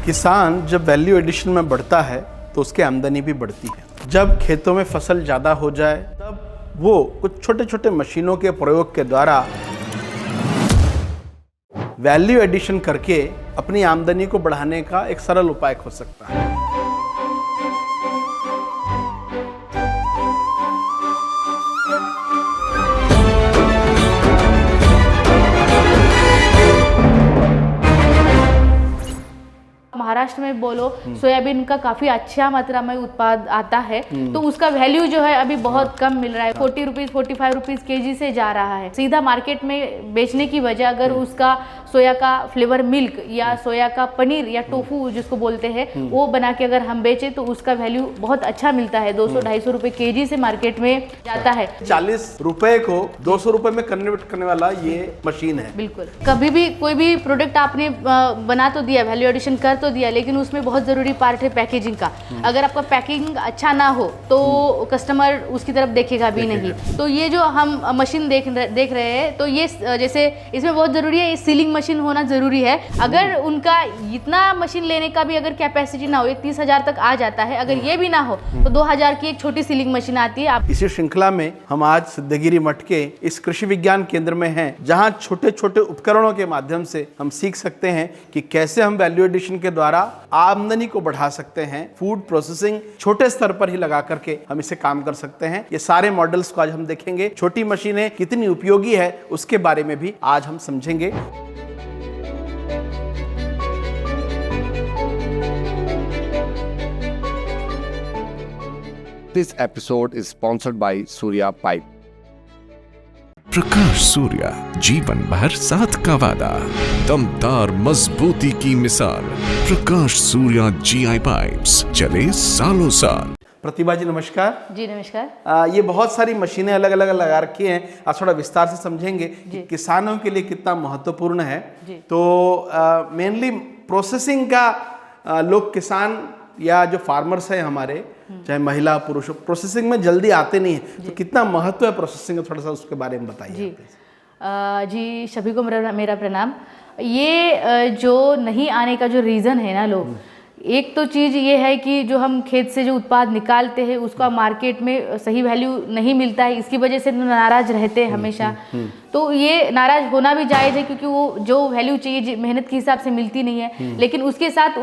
किसान जब value addition में बढ़ता है तो उसकी आमदनी भी बढ़ती है। जब खेतों में फसल ज़्यादा हो जाए तब वो कुछ छोटे छोटे मशीनों के प्रयोग के द्वारा वैल्यू एडिशन करके अपनी आमदनी को बढ़ाने का एक सरल उपाय खोज सकता है। महाराष्ट्र में बोलो सोयाबीन का काफी अच्छा मात्रा में उत्पाद आता है, तो उसका वैल्यू जो है अभी बहुत कम मिल रहा है। 40 रुपीज 45 रुपीज केजी से जा रहा है। सीधा मार्केट में बेचने की वजह अगर उसका सोया का फ्लेवर मिल्क या सोया का पनीर या टोफू जिसको बोलते हैं वो बना के अगर हम बेचें तो उसका वैल्यू बहुत अच्छा मिलता है। 200-250 रुपए केजी से मार्केट में जाता है। 40 रुपए को 200 रुपए में कन्वर्ट करने वाला ये मशीन है। बिल्कुल। कभी भी कोई भी प्रोडक्ट आपने बना तो दिया, वैल्यू एडिशन कर तो दिया, लेकिन उसमें बहुत जरूरी पार्ट है पैकेजिंग का। अगर आपका पैकिंग अच्छा ना हो तो कस्टमर उसकी तरफ देखेगा भी नहीं। तो ये जो हम मशीन देख रहे हैं तो ये जैसे इसमें बहुत जरूरी है, ये सीलिंग मशीन होना जरूरी है। अगर उनका इतना मशीन लेने का भी अगर कैपेसिटी ना हो, 30,000 तक आ जाता है। अगर ये भी ना हो तो 2,000 की एक छोटी सीलिंग मशीन आती है। इसी श्रृंखला में हम आज सिद्धगिरी मठ के इस कृषि विज्ञान केंद्र में हैं, जहां छोटे छोटे उपकरणों के माध्यम से हम सीख सकते हैं कि कैसे हम वैल्यू एडिशन के द्वारा आमदनी को बढ़ा सकते हैं। फूड प्रोसेसिंग छोटे स्तर पर ही लगा करके हम इसे काम कर सकते हैं। ये सारे मॉडल्स को आज हम देखेंगे। छोटी मशीनें कितनी उपयोगी है उसके बारे में भी आज हम समझेंगे। This episode is sponsored by Surya Pipe. प्रकाश सूर्या, जीवन भर साथ का वादा, दमदार मजबूती की मिसाल। प्रकाश सूर्या GI पाइप्स, चले सालों साल। प्रतिभा जी नमस्कार। जी नमस्कार। ये बहुत सारी मशीनें अलग अलग लगा रखी हैं। आज थोड़ा विस्तार से समझेंगे कि किसानों के लिए कितना महत्वपूर्ण है। तो मेनली प्रोसेसिंग का लोग किसान या जो फार्मर्स हैं हमारे, चाहे महिला पुरुष, प्रोसेसिंग में जल्दी आते नहीं हैं। तो कितना महत्व है प्रोसेसिंग का, थोड़ा सा उसके बारे में बताइए। जी सभी को मेरा प्रणाम। ये जो नहीं आने का जो रीज़न है ना लोग, एक तो चीज़ ये है कि जो हम खेत से जो उत्पाद निकालते हैं उसका मार्केट में सही वैल्यू नहीं मिलता है। इसकी वजह से नाराज़ रहते हैं हमेशा। तो ये नाराज़ होना भी जायज़ है, क्योंकि वो जो वैल्यू चाहिए मेहनत के हिसाब से मिलती नहीं है। लेकिन उसके साथ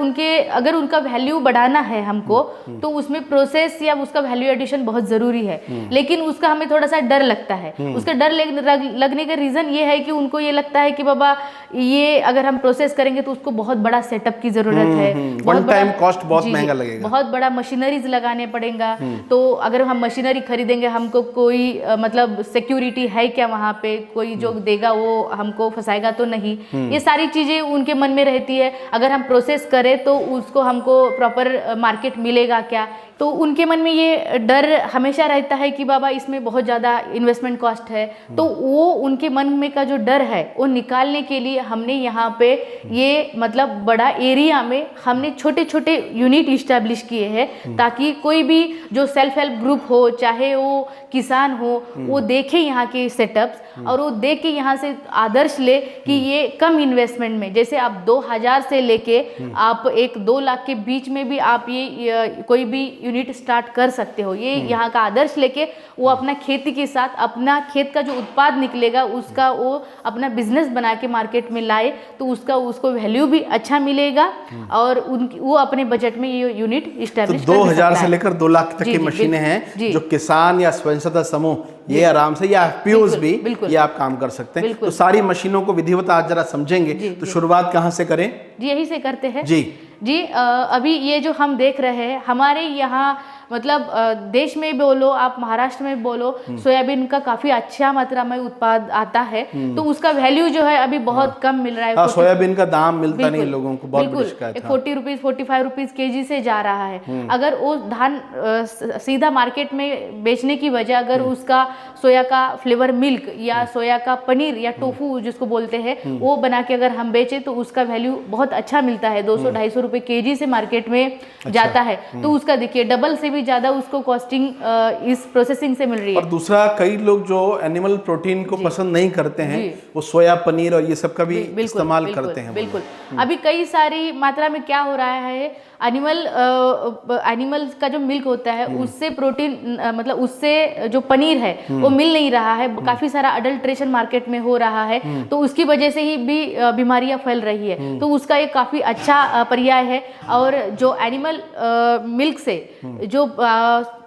अगर उनका वैल्यू बढ़ाना है हमको, तो उसमें प्रोसेस या उसका वैल्यू एडिशन बहुत ज़रूरी है। लेकिन उसका हमें थोड़ा सा डर लगता है। उसका डर लगने का रीज़न ये है कि उनको ये लगता है कि बाबा ये अगर हम प्रोसेस करेंगे तो उसको बहुत बड़ा सेटअप की ज़रूरत है, वन टाइम कॉस्ट बहुत महंगा लगेगा, बहुत बड़ा मशीनरीज लगाने पड़ेगा। तो अगर हम मशीनरी खरीदेंगे, हमको कोई मतलब सिक्योरिटी है क्या वहाँ पे, कोई जो देगा वो हमको फंसाएगा तो नहीं। ये सारी चीजें उनके मन में रहती है। अगर हम प्रोसेस करें तो उसको हमको प्रॉपर मार्केट मिलेगा क्या, तो उनके मन में ये डर हमेशा रहता है कि बाबा इसमें बहुत ज़्यादा इन्वेस्टमेंट कॉस्ट है। तो वो उनके मन में का जो डर है वो निकालने के लिए हमने यहाँ पे ये मतलब बड़ा एरिया में हमने छोटे छोटे यूनिट इस्टेब्लिश किए हैं, ताकि कोई भी जो सेल्फ हेल्प ग्रुप हो, चाहे वो किसान हो, वो देखे यहाँ के सेटअप्स और वो देख के यहाँ से आदर्श ले कि ये कम इन्वेस्टमेंट में, जैसे आप 2,000 से लेके आप 1-2 लाख के बीच में भी आप ये कोई भी यूनिट स्टार्ट कर सकते हो। ये यहाँ का आदर्श लेके वो अपना खेती के साथ अपना खेत का जो उत्पाद निकलेगा उसका वो अपना बिजनेस बना के मार्केट में लाए, तो उसको वैल्यू भी अच्छा मिलेगा और वो अपने बजट में ये यूनिट इस्टेब्लिश तो 2,000 से लेकर 2 लाख तक की मशीनें हैं जो किसान या स्वयं सहायता समूह ये आराम से, या FPOs भी ये आप काम कर सकते हैं। तो सारी मशीनों को विधिवत आज जरा समझेंगे। तो शुरुआत कहाँ से करें? जी यही से करते हैं। जी अभी ये जो हम देख रहे हैं हमारे यहाँ मतलब देश में बोलो, आप महाराष्ट्र में बोलो, सोयाबीन का काफी अच्छा मात्रा में उत्पाद आता है। तो उसका वैल्यू जो है अभी बहुत कम मिल रहा है। सोयाबीन का दाम मिलता नहीं लोगों को, बहुत बड़ी शिकायत है। 40 रुपीज 45 रुपीज केजी से जा रहा है। अगर वो धान सीधा मार्केट में बेचने की वजह अगर उसका सोया का फ्लेवर मिल्क या सोया का पनीर या टोफू जिसको बोलते हैं वो बना के अगर हम बेचे तो उसका वैल्यू बहुत अच्छा मिलता है। 200-250 रुपए केजी से मार्केट में जाता है। तो उसका देखिए डबल से भी ज़्यादा उसको कॉस्टिंग इस प्रोसेसिंग से मिल रही और है। दूसरा, कई लोग जो एनिमल प्रोटीन को पसंद नहीं करते हैं, वो सोया पनीर और ये सब का भी इस्तेमाल करते हैं। बिल्कुल। अभी कई सारी मात्रा में क्या हो रहा है, एनिमल का जो मिल्क होता है उससे प्रोटीन मतलब उससे जो पनीर है वो मिल नहीं रहा है, काफी सारा अडल्ट्रेशन मार्केट में हो रहा है, तो उसकी वजह से ही भी बीमारियां फैल रही है। तो उसका एक काफी अच्छा पर्याय है। और जो एनिमल मिल्क से जो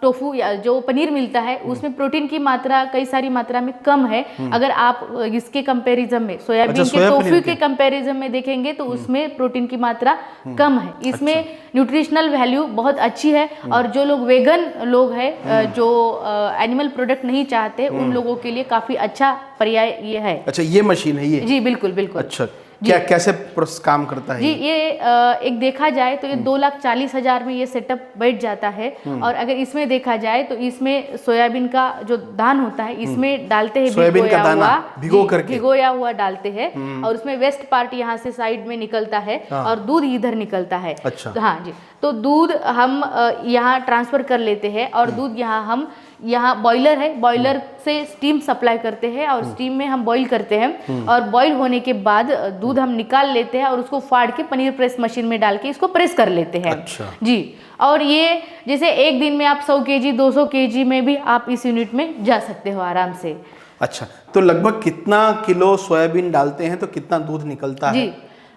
टोफू या जो पनीर मिलता है उसमें प्रोटीन की मात्रा कई सारी मात्रा में कम है। अगर आप इसके कंपैरिजन में सोयाबीन के टोफू के कंपैरिजन में देखेंगे तो उसमें प्रोटीन की मात्रा कम है। इसमें न्यूट्रिशनल वैल्यू बहुत अच्छी है। और जो लोग वेगन लोग हैं, जो एनिमल प्रोडक्ट नहीं चाहते, उन लोगों के लिए काफी अच्छा पर्याय ये है। अच्छा, ये मशीन है ये? जी बिल्कुल बिल्कुल। अच्छा, क्या कैसे काम करता है जी? ये एक देखा जाए तो ये 2,40,000 में ये सेटअप बैठ जाता है। और अगर इसमें देखा जाए तो इसमें सोयाबीन का जो दान होता है इसमें डालते हैं, सोयाबीन का दाना भिगोया हुआ डालते हैं। और उसमें वेस्ट पार्ट यहाँ से साइड में निकलता है और दूध इधर निकलता है। अच्छा। हाँ जी, तो दूध हम यहाँ ट्रांसफर कर लेते हैं और दूध यहाँ बॉयलर है, बॉयलर से स्टीम सप्लाई करते हैं और स्टीम में हम बॉईल करते हैं। और बॉईल होने के बाद दूध हम निकाल लेते हैं और उसको फाड़ के पनीर प्रेस मशीन में डाल के इसको प्रेस कर लेते हैं। अच्छा। जी। और ये जैसे एक दिन में आप 100 केजी 200 केजी में भी आप इस यूनिट में जा सकते हो आराम से। अच्छा, तो लगभग कितना किलो सोयाबीन डालते हैं तो कितना दूध निकलता है? जी,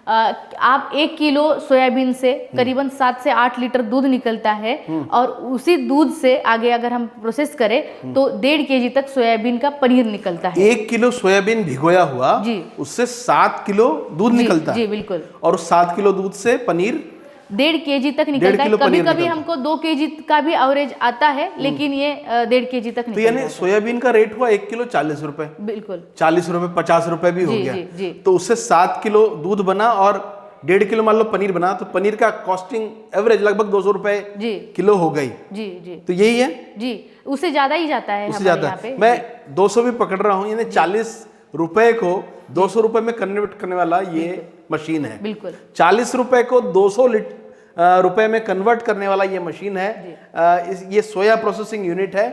आप 1 किलो सोयाबीन से करीबन 7 से 8 लीटर दूध निकलता है। और उसी दूध से आगे अगर हम प्रोसेस करें तो 1.5 केजी तक सोयाबीन का पनीर निकलता है। 1 किलो सोयाबीन भिगोया हुआ जी, उससे 7 किलो दूध निकलता है? जी बिल्कुल। और उस 7 किलो दूध से पनीर 1.5 केजी तक निकलता है। कभी कभी हमको 2 केजी का भी एवरेज आता है, लेकिन ये 1.5 केजी तक तो यानी सोयाबीन का रेट हुआ 1 किलो 40 रुपए। बिल्कुल, 40 रुपए 50 रुपए भी हो गया। जी, जी। तो उससे 7 किलो दूध बना और 1.5 किलो मान लो पनीर बना, तो पनीर का कॉस्टिंग एवरेज लगभग 200 रुपए किलो हो गई। जी जी। तो यही है? जी, उससे ज्यादा ही जाता है, उससे ज्यादा। मैं 200 भी पकड़ रहा हूँ, यानी 40 रुपए को 200 रुपए में कन्वर्ट करने वाला ये मशीन है। बिल्कुल। 40 रुपए को 200 रुपए में कन्वर्ट करने वाला ये मशीन है। ये सोया प्रोसेसिंग यूनिट है,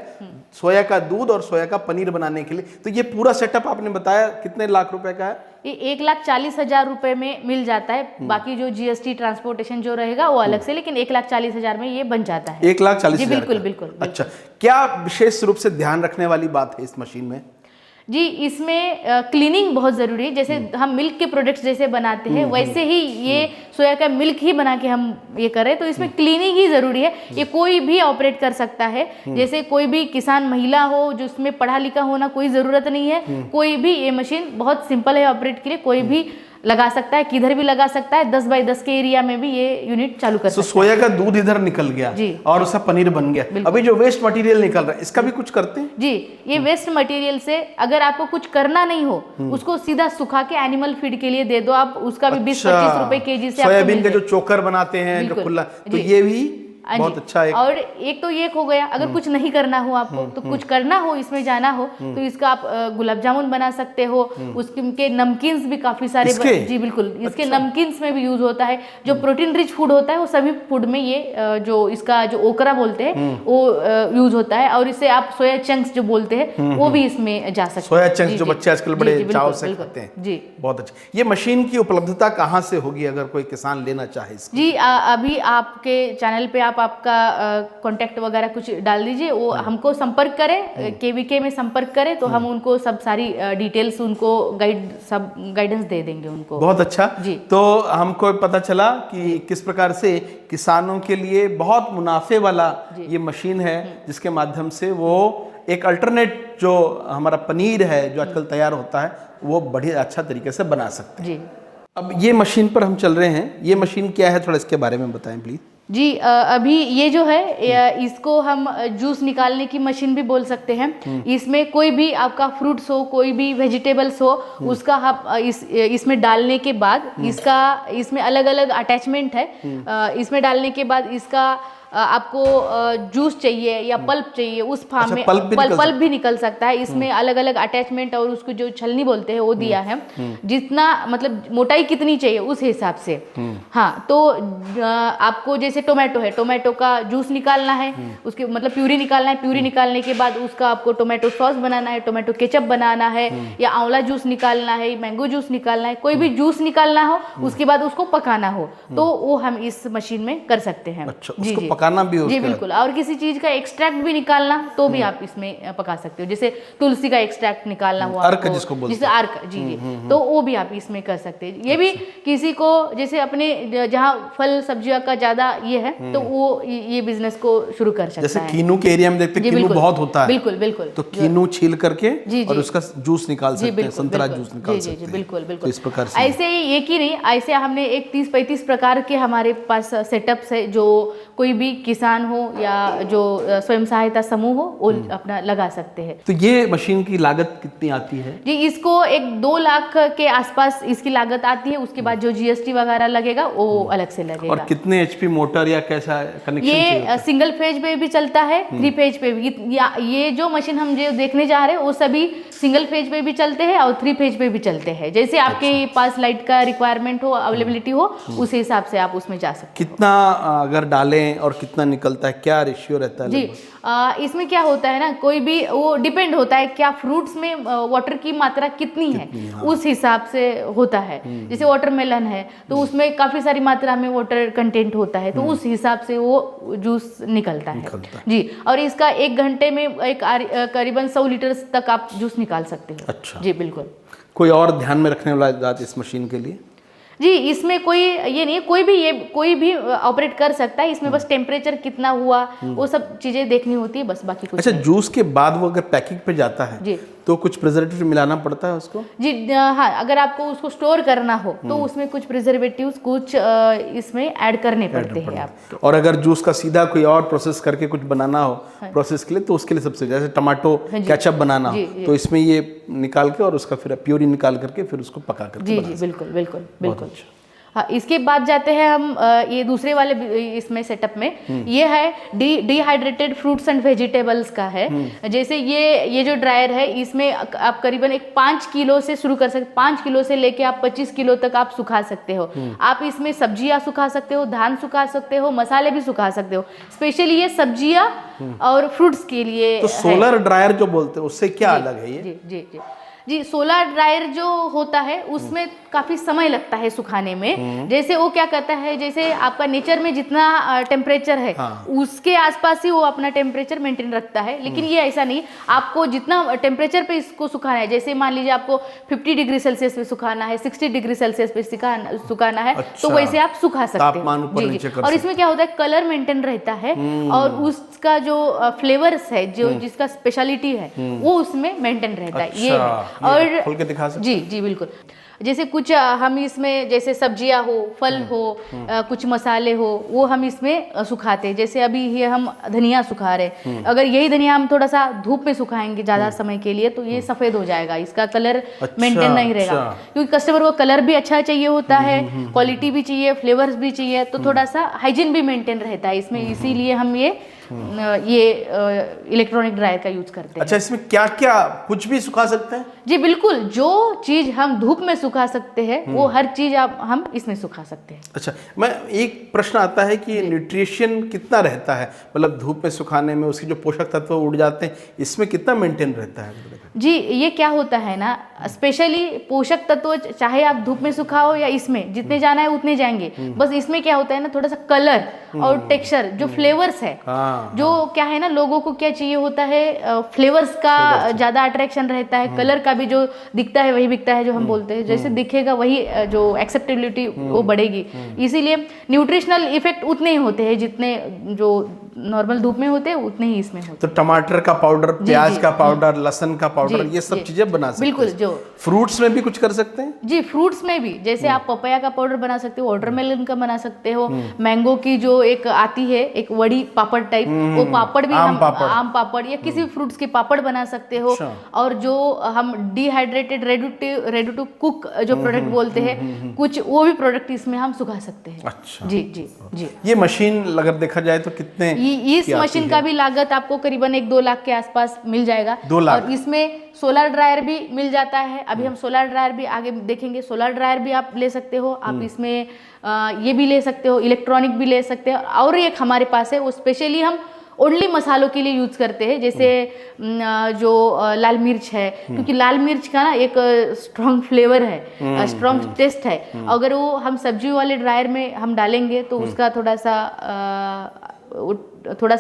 सोया का दूध और सोया का पनीर बनाने के लिए। तो ये पूरा सेटअप आपने बताया कितने लाख रुपए का है? ये 1,40,000 रुपए में मिल जाता है। बाकी जो GST ट्रांसपोर्टेशन जो रहेगा वो अलग से, लेकिन 1,40,000 में ये बन जाता है। 1,40,000? बिल्कुल बिल्कुल। अच्छा, क्या विशेष रूप से ध्यान रखने वाली बात है इस मशीन में? जी, इसमें क्लीनिंग बहुत ज़रूरी है। जैसे हम मिल्क के प्रोडक्ट्स जैसे बनाते हैं वैसे ही ये सोया का मिल्क ही बना के हम ये करें, तो इसमें क्लीनिंग ही ज़रूरी है। ये कोई भी ऑपरेट कर सकता है। जैसे कोई भी किसान महिला हो, जो उसमें पढ़ा लिखा होना कोई ज़रूरत नहीं है। कोई भी ये मशीन बहुत सिंपल है ऑपरेट के लिए, कोई भी लगा सकता है, किधर भी लगा सकता है। 10 बाई 10 के एरिया में भी ये यूनिट चालू कर सकता है। सोया का दूध इधर निकल गया जी, और उसका पनीर बन गया। अभी जो वेस्ट मटेरियल निकल रहा है इसका भी कुछ करते हैं? जी, ये वेस्ट मटेरियल से अगर आपको कुछ करना नहीं हो, उसको सीधा सुखा के एनिमल फीड के लिए दे दो आप, उसका भी 20-25 रुपए केजी से सोयाबीन का जो चोकर बनाते हैं जो खुला, तो ये भी बहुत अच्छा है। और एक तो ये हो गया, अगर कुछ नहीं करना हो आपको, तो कुछ करना हो इसमें जाना हो तो इसका आप गुलाब जामुन बना सकते हो। उसके नमकीन्स भी काफी सारे जी बिल्कुल, इसके नमकीन्स में भी यूज होता है। जो प्रोटीन रिच फूड होता है वो सभी फूड में ये जो इसका जो ओकरा बोलते हैं वो यूज होता है। और इससे आप सोया चंक्स जो बोलते हैं वो भी इसमें जा सकते हैं। सोया चंक्स जो बच्चे आजकल बड़े चाव से खाते हैं। जी, बहुत अच्छा। ये मशीन की उपलब्धता कहाँ से होगी अगर कोई किसान लेना चाहे? जी, अभी आपके चैनल पे आपका कॉन्टेक्ट वगैरह कुछ डाल दीजिए, वो हमको संपर्क करें, KVK में संपर्क करें, तो हम उनको सब सारी डिटेल्स, उनको गाइडेंस दे देंगे उनको। बहुत अच्छा जी। तो हमको पता चला कि किस प्रकार से किसानों के लिए बहुत मुनाफे वाला ये मशीन है, जिसके माध्यम से वो एक अल्टरनेट जो हमारा पनीर है जो आजकल तैयार होता है वो बढ़िया अच्छा तरीके से बना सकते हैं। जी। अब ये मशीन पर हम चल रहे हैं, ये मशीन क्या है, थोड़ा इसके बारे में बताएं प्लीज। जी, अभी ये जो है इसको हम जूस निकालने की मशीन भी बोल सकते हैं। इसमें कोई भी आपका फ्रूट्स हो, कोई भी वेजिटेबल्स हो, उसका आप इसमें डालने के बाद इसमें अलग अलग अटैचमेंट है। इसमें डालने के बाद इसका आपको जूस चाहिए या पल्प चाहिए, उस फार्म में पल्प भी निकल सकता है। इसमें अलग अलग अटैचमेंट और उसको जो छलनी बोलते हैं वो दिया है, जितना मतलब मोटाई कितनी चाहिए उस हिसाब से। हाँ, तो आपको जैसे टोमेटो है, टोमेटो का जूस निकालना है, उसके मतलब प्यूरी निकालना है, प्यूरी निकालने के बाद उसका आपको टोमेटो सॉस बनाना है, टोमेटो केचप बनाना है, या आंवला जूस निकालना है, मैंगो जूस निकालना है, कोई भी जूस निकालना हो, उसके बाद उसको पकाना हो, तो वो हम इस मशीन में कर सकते हैं। अच्छा, उसको पकाना भी हो? जी बिल्कुल। और किसी चीज का एक्सट्रैक्ट भी निकालना तो भी आप इसमें पका सकते हो, जैसे तुलसी का एक्सट्रैक्ट निकालना हुआ, अर्क जिसको बोलते हैं, जिसे अर्क, जी जी, तो वो भी आप इसमें कर सकते हैं। ये भी किसी को जैसे अपने जहाँ फल सब्जियों का ज्यादा ये है तो वो ये बिजनेस को शुरू कर सकता है। जैसे कीनू के एरिया में देखते हैं कीनू बहुत होता है, बिल्कुल बिल्कुल, तो कीनू छील करके और उसका जूस निकाल सकते हैं, संतरा जूस निकाल सकते हैं। बिल्कुल बिल्कुल, इस प्रकार से ऐसे ही एक ही नहीं, ऐसे हमने एक 30-35 प्रकार के हमारे पास सेटअप्स है, जो कोई भी किसान हो या जो स्वयं सहायता समूह हो वो अपना लगा सकते हैं। तो ये मशीन की लागत कितनी आती है? जी, इसको 1-2 लाख के आसपास इसकी लागत आती है। उसके बाद जो जीएसटी वगैरह लगेगा वो अलग से लगेगा। और कितने एचपी मोटर या कैसा कनेक्शन? ये सिंगल फेज पे भी चलता है, 3 फेज पे भी। ये जो मशीन हम जो देखने जा रहे हैं वो सभी सिंगल फेज पे भी चलते हैं और 3 फेज पे भी चलते हैं। जैसे आपके पास लाइट का रिक्वायरमेंट हो, अवेलेबिलिटी हो, उस हिसाब से आप उसमें जा सकते हैं। कितना अगर डालें और कितना निकलता है, क्या रेशियो रहता है? जी, इसमें क्या होता है ना, कोई भी वो डिपेंड होता है क्या फ्रूट्स में वाटर की मात्रा कितनी है, उस हिसाब से होता है। जैसे वाटरमेलन है तो उसमें काफी सारी मात्रा में वाटर कंटेंट होता है, तो उस हिसाब से वो जूस निकलता है। जी, और इसका 1 घंटे में एक करीबन 100 लीटर तक आप जूस निकाल सकते हो। अच्छा, जी बिल्कुल। कोई और ध्यान में रखने वाला बात इस मशीन के लिए? जी, इसमें कोई ये नहीं, कोई भी ऑपरेट कर सकता है। इसमें बस टेम्परेचर कितना हुआ वो सब चीजें देखनी होती है, बस बाकी कुछ अच्छा, नहीं। जूस के बाद वो अगर पैकिंग पे जाता है जी, तो कुछ प्रिजर्वेटिव मिलाना पड़ता है उसको? जी हाँ, अगर आपको उसको स्टोर करना हो तो उसमें कुछ प्रिजर्वेटिव्स कुछ इसमें ऐड करने पड़ते हैं आपको। और अगर जूस का सीधा कोई और प्रोसेस करके कुछ बनाना हो प्रोसेस के लिए, तो उसके लिए सबसे जैसे टमाटो केचप बनाना हो तो इसमें ये निकाल के और उसका फिर प्यूरी निकाल करके फिर उसको पका करके जी जी बिल्कुल बिल्कुल बिल्कुल। हाँ, इसके बाद जाते हैं हम ये दूसरे वाले इसमें सेटअप में। ये है डिहाइड्रेटेड फ्रूट्स एंड वेजिटेबल्स का है। जैसे ये जो ड्रायर है, इसमें आप करीबन एक 5 किलो से शुरू कर सकते, 5 किलो से लेके आप 25 किलो तक आप सुखा सकते हो। आप इसमें सब्जियां सुखा सकते हो, धान सुखा सकते हो, मसाले भी सुखा सकते हो। स्पेशली ये सब्जियां और फ्रूट्स के लिए। तो सोलर ड्रायर जो बोलते हैं उससे क्या अलग है ये? जी जी जी जी, सोलर ड्रायर जो होता है उसमें काफ़ी समय लगता है सुखाने में। जैसे वो क्या करता है, जैसे आपका नेचर में जितना टेम्परेचर है उसके आसपास ही वो अपना टेम्परेचर मेंटेन रखता है। लेकिन ये ऐसा नहीं, आपको जितना टेम्परेचर पे इसको सुखाना है, जैसे मान लीजिए आपको 50 डिग्री सेल्सियस पे सुखाना है, 60 डिग्री सेल्सियस पे सुखाना है, तो वैसे आप सुखा सकते हो। जी जी। और इसमें क्या होता है, कलर मेंटेन रहता है और उसका जो फ्लेवर्स है, जो जिसका स्पेशलिटी है वो उसमें मेंटेन रहता है। ये है। और खोल के दिखा सकते? जी जी बिल्कुल। जैसे कुछ हम इसमें जैसे सब्जियां हो, फल हो, कुछ मसाले हो, वो हम इसमें सुखाते हैं। जैसे अभी ये हम धनिया सुखा रहे, अगर यही धनिया हम थोड़ा सा धूप में सुखाएंगे ज़्यादा समय के लिए तो ये सफ़ेद हो जाएगा, इसका कलर मेंटेन नहीं रहेगा। क्योंकि कस्टमर को कलर भी अच्छा चाहिए होता है, क्वालिटी भी चाहिए, फ्लेवर्स भी चाहिए, तो थोड़ा सा हाइजीन भी मेंटेन रहता है इसमें। इसीलिए हम ये इलेक्ट्रॉनिक ड्रायर का यूज करते हैं। अच्छा, इसमें क्या क्या कुछ भी सुखा सकते हैं? जी बिल्कुल, जो चीज हम धूप में सुखा सकते हैं वो हर चीज हम इसमें सुखा सकते हैं। अच्छा, मैं एक प्रश्न आता है कि न्यूट्रिशन कितना रहता है, मतलब धूप में सुखाने में उसके जो पोषक तत्व उड़ जाते हैं, इसमें कितना मेंटेन रहता है? जी, ये क्या होता है ना, स्पेशली पोषक तत्व चाहे आप धूप में सुखाओ या इसमें, जितने जाना है उतने जाएंगे। बस इसमें क्या होता है ना, थोड़ा सा कलर और टेक्सचर, जो फ्लेवर्स है, जो क्या है ना, लोगों को क्या चाहिए होता है, फ्लेवर्स का ज्यादा अट्रैक्शन रहता है। कलर का भी जो दिखता है वही बिकता है, जो हम बोलते हैं, जैसे दिखेगा वही जो एक्सेप्टेबिलिटी वो बढ़ेगी। इसीलिए न्यूट्रिशनल इफेक्ट उतने ही होते हैं जितने जो नॉर्मल धूप में होते हैं उतने ही इसमें होते तो टमाटर का पाउडर, प्याज जी, का पाउडर, लहसुन का पाउडर, जी, ये सब जी। चीजें बना सकते बिल्कुल, हैं। जो फ्रूट्स में भी कुछ कर सकते हैं। जी, फ्रूट्स में भी जैसे आप पपाया का पाउडर बना सकते हो, वाटरमेलन का बना सकते हो, मैंगो की जो एक आती है एक वड़ी पापड़ टाइप, वो पापड़ भी आम हम पापड़। आम पापड़ या किसी भी फ्रूट्स के पापड़ बना सकते हो। अच्छा। और जो हम डिहाइड्रेटेड रेडी टू कुक जो प्रोडक्ट बोलते हैं कुछ, वो भी प्रोडक्ट इसमें हम सुखा सकते हैं। अच्छा। जी जी जी। ये मशीन अगर देखा जाए तो कितने इस की आती मशीन है? का भी लागत आपको करीबन 1-2 लाख के आसपास मिल जाएगा। 2 लाख। और इसमें सोलर ड्रायर भी मिल जाता है। अभी हम सोलर ड्रायर भी आगे देखेंगे। सोलर ड्रायर भी आप ले सकते हो। आप इसमें ये भी ले सकते हो, इलेक्ट्रॉनिक भी ले सकते हो। और एक हमारे पास है, वो स्पेशली हम ओनली मसालों के लिए यूज़ करते हैं, जैसे जो लाल मिर्च है, क्योंकि लाल मिर्च का ना एक स्ट्रॉन्ग फ्लेवर है, स्ट्रॉन्ग टेस्ट है। अगर वो हम सब्जी वाले ड्रायर में हम डालेंगे तो उसका थोड़ा सा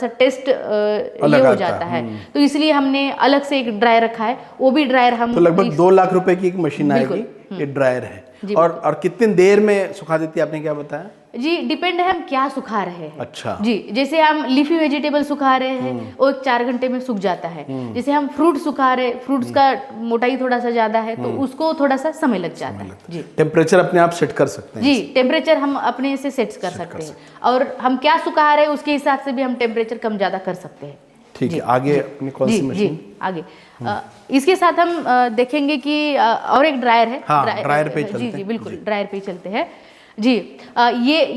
टेस्ट ये हो जाता है। तो इसलिए हमने अलग से एक ड्रायर रखा है। वो भी ड्रायर हम तो लगभग 2 लाख रुपए की एक मशीन आएगी, ये ड्रायर है। और कितनी देर में सुखा देती है, आपने क्या बताया? जी, डिपेंड है हम क्या सुखा रहे हैं। अच्छा। जी, जैसे हम लीफी वेजिटेबल सुखा रहे हैं वो 4 घंटे में सूख जाता है। जैसे हम फ्रूट सुखा रहे हैं, फ्रूट्स का मोटाई थोड़ा सा ज्यादा है तो उसको थोड़ा सा समय लग जाता है। जी, टेम्परेचर अपने आप सेट कर सकते हैं। जी, टेम्परेचर हम अपने से सेट कर सकते हैं। और हम क्या सुखा रहे हैं उसके हिसाब से भी हम टेम्परेचर कम ज्यादा कर सकते हैं। ठीक है, आगे अपनी कौन सी मशीन? जी, आगे इसके साथ हम देखेंगे कि और एक ड्रायर है। हाँ, ड्रायर पे चलते जी हैं। जी बिल्कुल, ड्रायर पे चलते हैं। जी,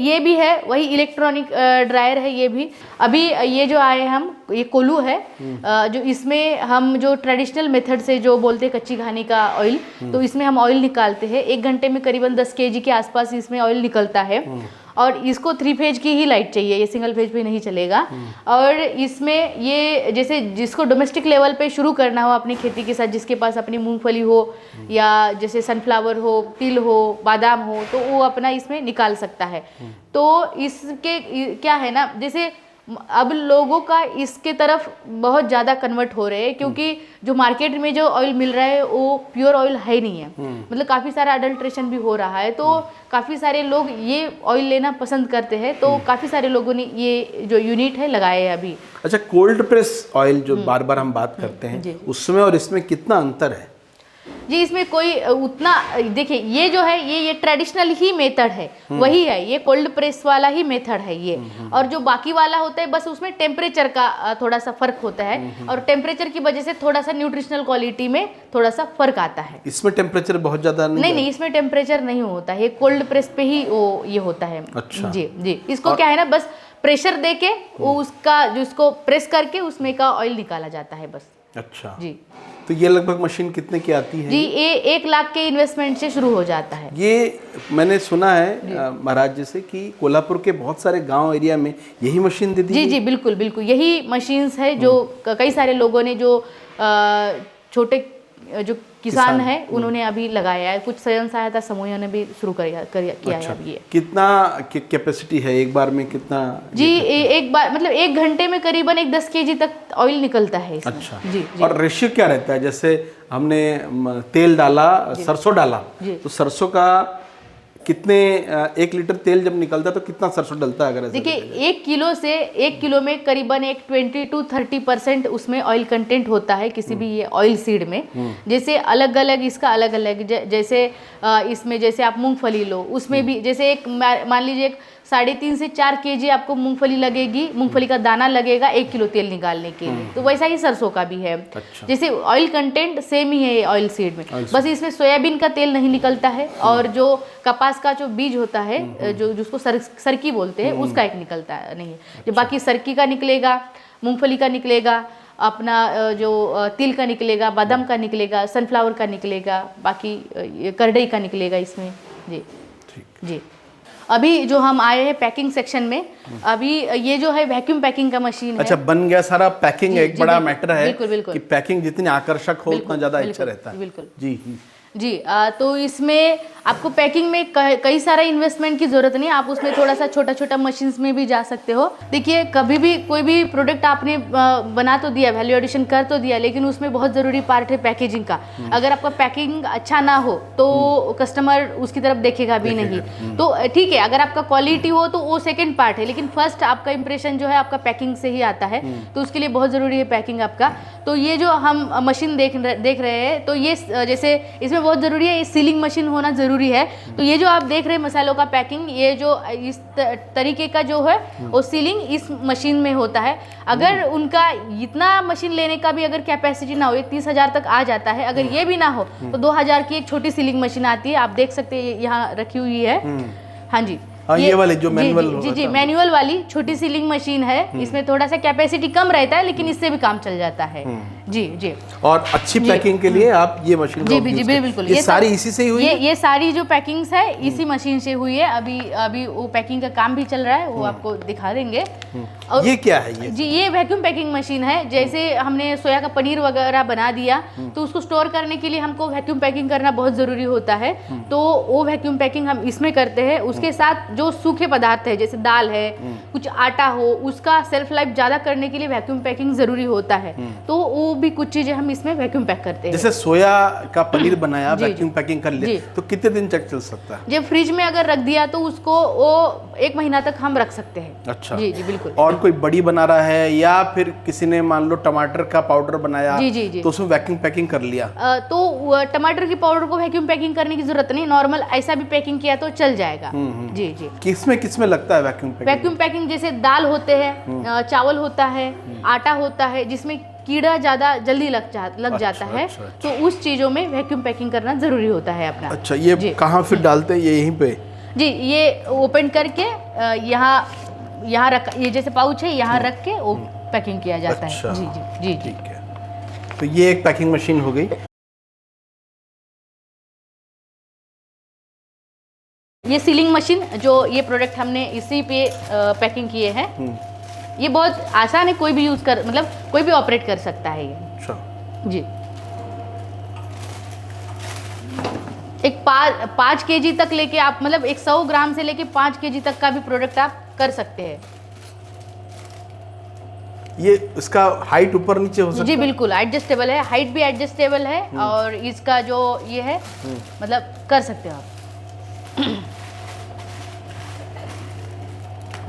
ये भी है, वही इलेक्ट्रॉनिक ड्रायर है ये भी। अभी ये जो आए हम, ये कोलू है, जो इसमें हम जो ट्रेडिशनल मेथड से जो बोलते हैं कच्ची घानी का ऑयल, तो इसमें हम ऑयल निकालते हैं। 1 घंटे में करीबन 10 kg के आसपास इसमें ऑयल निकलता है। और इसको 3 फेज की ही लाइट चाहिए, ये सिंगल फेज पे नहीं चलेगा। और इसमें ये जैसे जिसको डोमेस्टिक लेवल पे शुरू करना हो अपनी खेती के साथ, जिसके पास अपनी मूंगफली हो या जैसे सनफ्लावर हो, तिल हो, बादाम हो, तो वो अपना इसमें निकाल सकता है। तो इसके क्या है ना, जैसे अब लोगों का इसके तरफ बहुत ज़्यादा कन्वर्ट हो रहे हैं, क्योंकि जो मार्केट में जो ऑयल मिल रहा है वो प्योर ऑयल है नहीं है। मतलब काफ़ी सारा अडल्ट्रेशन भी हो रहा है, तो काफ़ी सारे लोग ये ऑयल लेना पसंद करते हैं। तो काफ़ी सारे लोगों ने ये जो यूनिट है लगाए है अभी। अच्छा, कोल्ड प्रेस ऑयल जो बार बार हम बात करते हैं, उसमें और इसमें कितना अंतर है? जी, इसमें कोई उतना, देखिए ये जो है ये ट्रेडिशनल ही मेथड है, वही है, ये कोल्ड प्रेस वाला ही मेथड है ये। और जो बाकी वाला होता है बस उसमें टेम्परेचर का थोड़ा सा फर्क होता है, और टेम्परेचर की वजह से थोड़ा सा न्यूट्रिशनल क्वालिटी में थोड़ा सा फर्क आता है। इसमें टेम्परेचर बहुत ज्यादा नहीं, इसमें टेम्परेचर नहीं होता है, कोल्ड प्रेस पे ही वो ये होता है। अच्छा। जी जी, इसको क्या है ना, बस प्रेशर दे के वो उसका जो उसको प्रेस करके उसमें का ऑयल निकाला जाता है बस। अच्छा जी, तो ये लगभग मशीन कितने की आती है? जी, ये 1 लाख के इन्वेस्टमेंट से शुरू हो जाता है। ये मैंने सुना है महाराज जी से कि कोल्हापुर के बहुत सारे गांव एरिया में यही मशीन दे दी। जी जी बिल्कुल बिल्कुल, यही मशीन्स है जो कई सारे लोगों ने जो छोटे जो किसान है उन्होंने अभी लगाया है। कुछ स्वयं सहायता समूहों ने भी शुरू किया है अभी ये। कितना कैपेसिटी है एक बार में, कितना? जी, एक बार मतलब 1 घंटे में करीबन 10 kg तक ऑयल निकलता है इसमें। अच्छा जी, और रेशियो क्या रहता है? जैसे हमने तेल डाला, सरसों डाला, तो सरसों का कितने 1 लीटर तेल जब निकलता है तो कितना सरसों डलता है? अगर देखिए 1 किलो में करीबन 20 to 30% उसमें ऑयल कंटेंट होता है किसी भी ये ऑयल सीड में। जैसे अलग अलग इसका अलग अलग, जैसे इसमें जैसे आप मूंगफली लो, उसमें भी जैसे एक मान लीजिए 3.5 से 4 kg आपको मूंगफली लगेगी, मूंगफली का दाना लगेगा 1 किलो तेल निकालने के लिए। तो वैसा ही सरसों का भी है। अच्छा। जैसे ऑयल कंटेंट सेम ही है ऑयल सीड में, बस इसमें सोयाबीन का तेल नहीं निकलता है, और जो कपास का जो बीज होता है जो जिसको सरकी बोलते हैं उसका एक निकलता है नहीं है। जो बाकी सरकी का निकलेगा, मूंगफली का निकलेगा, अपना जो तिल का निकलेगा, बादाम का निकलेगा, सनफ्लावर का निकलेगा, बाकी करडई का निकलेगा इसमें। जी जी, अभी जो हम आए हैं पैकिंग सेक्शन में, अभी ये जो है वैक्यूम पैकिंग का मशीन है। अच्छा, बन गया सारा पैकिंग। एक बड़ा मैटर है बिल्कुल। कि पैकिंग जितनी आकर्षक हो उतना ज़्यादा अच्छा रहता है। बिल्कुल जी जी, तो इसमें आपको पैकिंग में कई सारा इन्वेस्टमेंट की जरूरत नहीं है, आप उसमें थोड़ा सा छोटा छोटा मशीन्स में भी जा सकते हो। देखिए कभी भी कोई भी प्रोडक्ट आपने बना तो दिया, वैल्यू एडिशन कर तो दिया, लेकिन उसमें बहुत ज़रूरी पार्ट है पैकेजिंग का। अगर आपका पैकिंग अच्छा ना हो तो कस्टमर उसकी तरफ देखेगा भी नहीं। तो ठीक है, अगर आपका क्वालिटी हो तो वो सेकेंड पार्ट है, लेकिन फर्स्ट आपका इंप्रेशन जो है आपका पैकिंग से ही आता है, तो उसके लिए बहुत ज़रूरी है पैकिंग आपका। तो ये जो हम मशीन देख रहे हैं, तो ये जैसे इसमें बहुत ज़रूरी है सीलिंग मशीन होना ज़रूरी है। तो ये जो आप देख रहे हैं मसालों का पैकिंग, ये जो इस तरीके का जो है वो सीलिंग इस मशीन में होता है। अगर उनका इतना मशीन लेने का भी अगर कैपेसिटी ना हो, 30,000 तक आ जाता है, अगर ये भी ना हो तो 2,000 की एक छोटी सीलिंग मशीन आती है, आप देख सकते हैं यहाँ रखी हुई है। हाँ जी, ये वाले जो मैनुअल जी मैनुअल वाली छोटी सीलिंग मशीन है। इसमें थोड़ा सा कैपेसिटी कम रहता है, लेकिन इससे भी काम चल जाता है। जी जी। और अच्छी पैकिंग के लिए आप ये मशीन जी जी बिल्कुल, ये सारी इसी से ही हुई है? ये सारी जो पैकिंग्स है इसी मशीन से हुई है। अभी वो पैकिंग का काम भी चल रहा है, वो आपको दिखा देंगे। और ये क्या है? ये जी ये वैक्यूम पैकिंग मशीन है। जैसे हमने सोया का पनीर वगैरह बना दिया तो उसको स्टोर करने के लिए हमको वैक्यूम पैकिंग करना बहुत ज़रूरी होता है, तो वो वैक्यूम पैकिंग हम इसमें करते हैं। उसके साथ जो सूखे पदार्थ है, जैसे दाल है, कुछ आटा हो, उसका सेल्फ लाइफ ज़्यादा करने के लिए वैक्यूम पैकिंग ज़रूरी होता है, तो वो भी कुछ चीज़ें हम इसमें वैक्यूम पैक करते हैं। जैसे सोया का पनीर बनाया, वैक्यूम पैकिंग कर लिया, तो कितने दिन तक चल सकता है? जब फ्रिज में अगर रख दिया तो उसको वो 1 महीना तक हम रख सकते हैं। अच्छा जी जी बिल्कुल। और कोई बड़ी बना रहा है या फिर किसी ने मान लो टमाटर का पाउडर बनाया, जी जी जी, तो उसमें वैक्यूम पैकिंग कर लिया, तो टमाटर की पाउडर को वैक्यूम पैकिंग करने की जरूरत नहीं, नॉर्मल ऐसा भी पैकिंग किया तो चल जाएगा। जी जी। किसमें लगता है वैक्यूम पैकिंग? वैक्यूम पैकिंग जैसे दाल होते हैं, चावल होता है, आटा होता है, जिसमें कीड़ा ज़्यादा जल्दी लग जाता है, तो उस चीज़ों में वैक्यूम पैकिंग करना ज़रूरी होता है अपना। अच्छा, ये कहाँ फिर डालते हैं? ये यहीं पे? जी, ये ओपन करके यहाँ रख, ये जैसे पाउच है यहाँ रख के वो पैकिंग किया जाता है। जी जी जी जी। ठीक है, तो ये एक पैकिंग मशीन हो गई। ये सीलिंग मशीन, जो ये प्रोडक्ट हमने इसी पे पैकिंग किए हैं, ये बहुत आसान है, कोई भी यूज कर, मतलब कोई भी ऑपरेट कर सकता है ये। अच्छा जी। एक 5 kg तक लेके आप, मतलब 100 ग्राम से लेके 5 kg तक का भी प्रोडक्ट आप कर सकते हैं। ये इसका हाइट ऊपर नीचे हो सकता है? जी बिल्कुल, एडजस्टेबल है, हाइट भी एडजस्टेबल है, और इसका जो ये है मतलब कर सकते हो आप।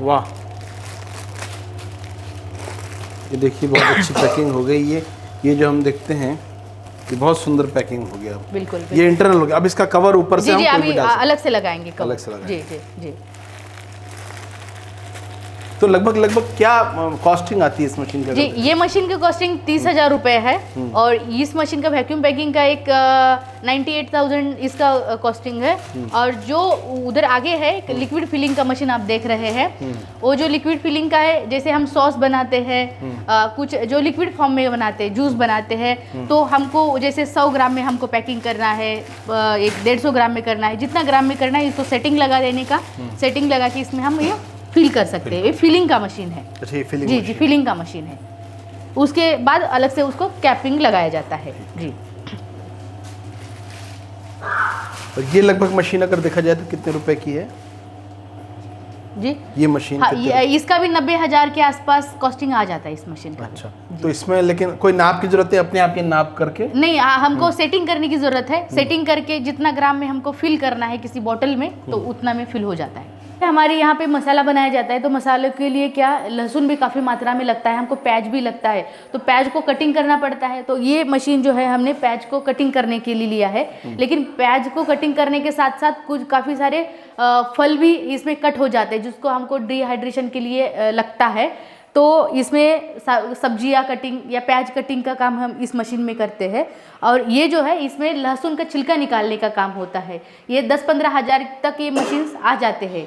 वाह, ये देखिए बहुत अच्छी पैकिंग हो गई। ये जो हम देखते हैं, ये बहुत सुंदर पैकिंग हो गया। बिल्कुल, ये इंटरनल हो गया। अब इसका कवर ऊपर से हम अभी अलग से लगाएंगे कवर। अलग से लगाएंगे। जी जी जी। तो लगभग क्या कॉस्टिंग आती है इस मशीन का? जी, ये मशीन की कॉस्टिंग 30,000 रुपये है, और इस मशीन का वैक्यूम पैकिंग का एक 98,000 इसका कॉस्टिंग है। और जो उधर आगे है लिक्विड फिलिंग का मशीन आप देख रहे हैं, वो जो लिक्विड फिलिंग का है, जैसे हम सॉस बनाते हैं, कुछ जो लिक्विड फॉर्म में बनाते हैं, जूस बनाते हैं, तो हमको जैसे 100 ग्राम में हमको पैकिंग करना है, 150 ग्राम में करना है, जितना ग्राम में करना है, इसको सेटिंग लगा देने का, सेटिंग लगा के इसमें हम ये फिल कर सकते हैं। ये फिलिंग का मशीन है। अच्छा, ये फिलिंग जी जी, फिलिंग का मशीन है। उसके बाद अलग से उसको कैपिंग लगाया जाता है। जी। और ये लगभग मशीन अगर देखा जाए तो कितने रुपए की है जी? ये मशीन? हाँ, इसका भी 90,000 के आसपास कॉस्टिंग आ जाता है इस मशीन का। अच्छा, तो इसमें लेकिन कोई नाप की जरूरत है? अपने आप ये नाप करके नहीं, हमको सेटिंग करने की जरूरत है। सेटिंग करके जितना ग्राम में हमको फिल करना है किसी बॉटल में, तो उतना में फिल हो जाता है। हमारे यहाँ पे मसाला बनाया जाता है, तो मसाले के लिए क्या, लहसुन भी काफ़ी मात्रा में लगता है, हमको प्याज भी लगता है, तो प्याज को कटिंग करना पड़ता है। तो ये मशीन जो है हमने प्याज को कटिंग करने के लिए लिया है, लेकिन प्याज को कटिंग करने के साथ साथ कुछ काफ़ी सारे फल भी इसमें कट हो जाते हैं, जिसको हमको डिहाइड्रेशन के लिए लगता है। तो इसमें सब्जियां कटिंग या प्याज कटिंग का काम हम इस मशीन में करते हैं। और ये जो है, इसमें लहसुन का छिलका निकालने का काम होता है। ये 10-15 हज़ार तक ये मशीन आ जाते हैं।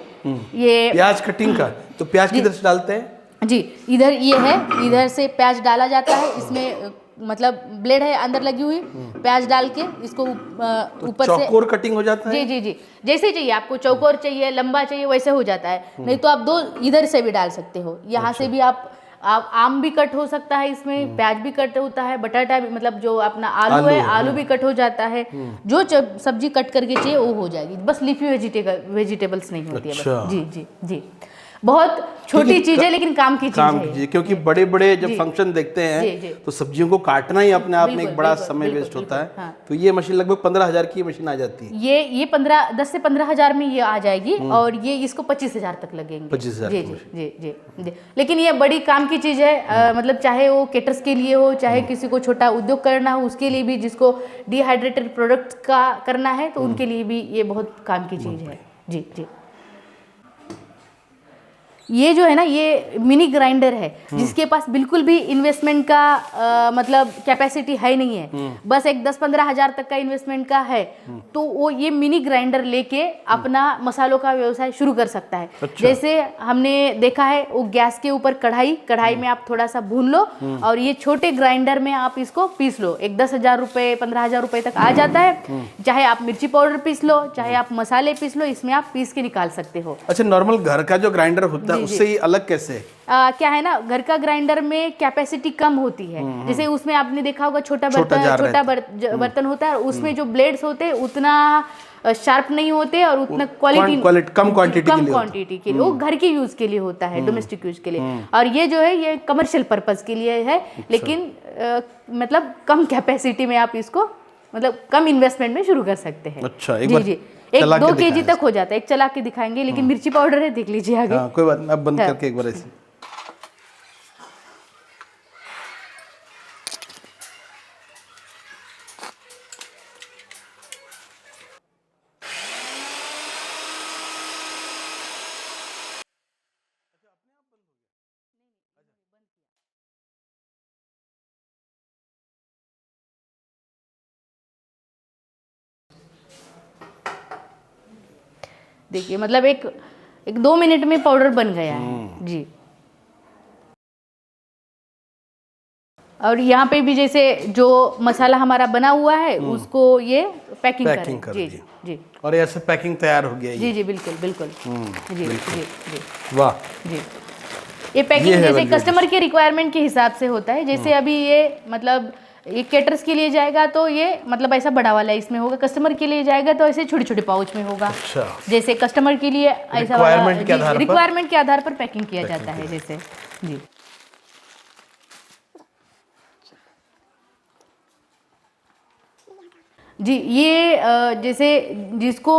ये प्याज कटिंग का, तो प्याज किधर से डालते हैं? जी, इधर ये है, इधर से प्याज डाला जाता है। इसमें मतलब ब्लेड है अंदर लगी हुई, प्याज डाल के इसको ऊपर से चौकोर कटिंग हो जाता है। जी जी जी, जैसे चाहिए आपको, चौकोर चाहिए, लंबा चाहिए, वैसे हो जाता है। नहीं तो आप 2 इधर से भी डाल सकते हो, यहाँ से भी आप आप आम भी कट हो सकता है इसमें, प्याज भी कट होता है, बटाटा भी, मतलब जो अपना आलू है आलू भी कट हो जाता है। जो सब्जी कट करके चाहिए वो हो जाएगी, बस लीफी वेजिटेबल्स नहीं होती है बस। जी जी जी, बहुत छोटी चीज है लेकिन काम की चीज है। क्योंकि बड़े बड़े जब फंक्शन देखते हैं तो सब्जियों को काटना ही अपने आप में एक बड़ा समय वेस्ट होता है। हाँ। तो ये मशीन लगभग 15,000 की मशीन आ जाती है। ये 10 से 15,000 में ये आ जाएगी और ये इसको 25,000 तक लगेंगे। 25,000 जी जी जी जी जी। लेकिन ये बड़ी काम की चीज है, मतलब चाहे वो केटर्स के लिए हो, चाहे किसी को छोटा उद्योग करना हो उसके लिए भी, जिसको डिहाइड्रेटेड प्रोडक्ट्स का करना है तो उनके लिए भी ये बहुत काम की चीज है। जी जी। ये जो है ना, ये मिनी ग्राइंडर है जिसके पास बिल्कुल भी इन्वेस्टमेंट का मतलब कैपेसिटी है नहीं है, बस एक 10-15 हज़ार तक का इन्वेस्टमेंट का है तो वो ये मिनी ग्राइंडर लेके अपना मसालों का व्यवसाय शुरू कर सकता है। अच्छा। जैसे हमने देखा है वो गैस के ऊपर कढ़ाई में आप थोड़ा सा भून लो और ये छोटे ग्राइंडर में आप इसको पीस लो, एक 10,000 रुपये 15,000 रुपये तक आ जाता है। चाहे आप मिर्ची पाउडर पीस लो, चाहे आप मसाले पीस लो, इसमें आप पीस के निकाल सकते हो। अच्छा, नॉर्मल घर का जो ग्राइंडर होता है उससे ही अलग कैसे है? क्या है ना, घर का ग्राइंडर में कैपेसिटी कम होती है। जैसे उसमें आपने देखा होगा छोटा बर्तन होता है, उसमें जो ब्लेड्स होते हैं उतना शार्प नहीं होते और उतना कम क्वांटिटी के लिए वो घर के यूज के लिए होता है, डोमेस्टिक यूज के लिए। और ये जो है ये कमर्शियल पर्पस के लिए है। लेकिन मतलब कम कैपेसिटी में आप इसको मतलब कम इन्वेस्टमेंट में शुरू कर सकते हैं। अच्छा, जी जी, 1-2 kg तक हो जाता है। एक चला के दिखाएंगे, लेकिन मिर्ची पाउडर है, देख लीजिए आगे। हाँ, कोई बात नहीं, अब बंद करके एक बार ऐसे। देखिए मतलब एक 2 मिनट में पाउडर बन गया है। जी। और यहाँ पे भी जैसे जो मसाला हमारा बना हुआ है उसको ये पैकिंग कर जी जी जी। और ऐसे पैकिंग तैयार हो गया। जी जी बिल्कुल बिल्कुल। जी जी जी। वाह जी। ये पैकिंग जैसे कस्टमर के रिक्वायरमेंट के हिसाब से होता है। जैसे अभी ये मतलब ये केटर्स के लिए जाएगा तो ये मतलब ऐसा बड़ा वाला इसमें होगा, कस्टमर के लिए जाएगा तो ऐसे छोटे छोटे पाउच में होगा। अच्छा। जैसे कस्टमर के लिए ऐसा रिक्वायरमेंट के आधार पर पैकिंग किया जाता है। जैसे जी जी, ये जैसे जिसको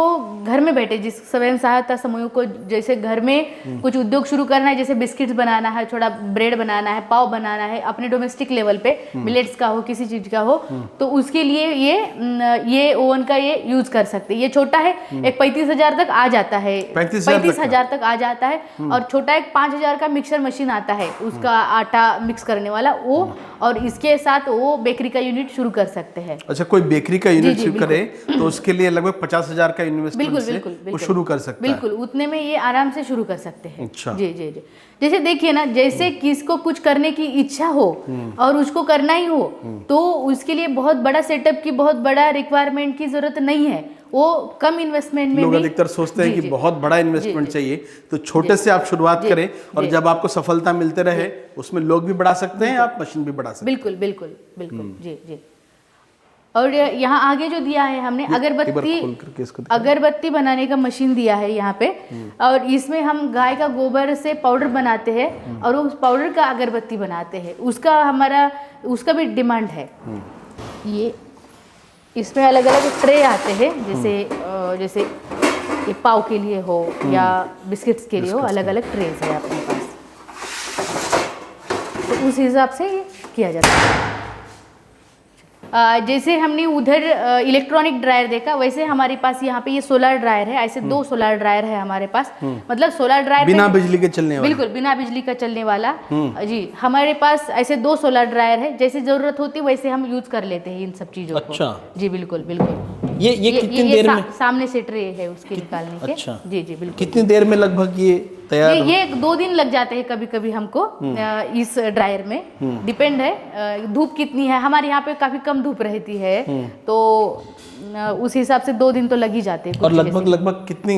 घर में बैठे, जिस स्वयं सहायता समूह को जैसे घर में कुछ उद्योग शुरू करना है, जैसे बिस्किट्स बनाना है, थोड़ा ब्रेड बनाना है, पाव बनाना है, अपने डोमेस्टिक लेवल पे मिलेट्स का हो, किसी चीज का हो, तो उसके लिए ये ओवन का ये यूज कर सकते हैं। ये छोटा है, एक 35,000 तक आ जाता है, 35,000 तक आ जाता है। और छोटा एक 5,000 का मिक्सर मशीन आता है, उसका आटा मिक्स करने वाला वो, और इसके साथ वो बेकरी का यूनिट शुरू कर सकते हैं। अच्छा, कोई बेकरी का यूनिट शुरू करे तो उसके लिए लगभग 50,000 का इन्वेस्टमेंट से वो शुरू कर सकता है। बिल्कुल, उतने में ये आराम से शुरू कर सकते हैं। अच्छा। जी जी जी। जैसे देखिए ना, जैसे किसको कुछ करने की इच्छा हो और उसको करना ही हो तो उसके लिए बहुत बड़ा सेटअप की, बहुत बड़ा रिक्वायरमेंट की जरूरत नहीं है। वो कम इन्वेस्टमेंट में लोग अधिकतर सोचते हैं कि बहुत बड़ा इन्वेस्टमेंट चाहिए, तो छोटे से आप शुरुआत करें और जब आपको सफलता मिलते रहे उसमें लोग भी बढ़ा सकते हैं, आप मशीन भी बढ़ा सकते हैं। बिल्कुल बिल्कुल बिल्कुल। जी जी। और यहाँ आगे जो दिया है हमने अगरबत्ती बनाने का मशीन दिया है यहाँ पे, और इसमें हम गाय का गोबर से पाउडर बनाते हैं और उस पाउडर का अगरबत्ती बनाते हैं। उसका भी डिमांड है। ये इसमें अलग अलग ट्रे आते हैं, जैसे ये पाव के लिए हो या बिस्किट्स के लिए हो, अलग अलग ट्रेज है अपने पास, तो उस हिसाब से ये किया जाता है। जैसे हमने उधर इलेक्ट्रॉनिक ड्रायर देखा, वैसे हमारे पास यहाँ पे ये सोलर ड्रायर है। ऐसे 2 सोलर ड्रायर है हमारे पास। मतलब सोलर ड्रायर बिना बिजली के चलने वाला। बिल्कुल बिना बिजली का चलने वाला। जी, हमारे पास ऐसे 2 सोलर ड्रायर है। जैसे जरूरत होती है वैसे हम यूज कर लेते हैं इन सब चीजों को। अच्छा। जी बिल्कुल बिल्कुल। ये कितनी देर में सामने से ट्रे है उसके निकालने के। अच्छा। जी जी बिल्कुल। कितनी देर में लगभग ये तैयार? ये 2 दिन लग जाते हैं कभी कभी हमको इस ड्रायर में। डिपेंड है धूप कितनी है। हमारे यहाँ पे काफी कम धूप रहती है, तो उस हिसाब से 2 दिन तो लग ही जाते हैं। और कुछ लगभग लगभग कितनी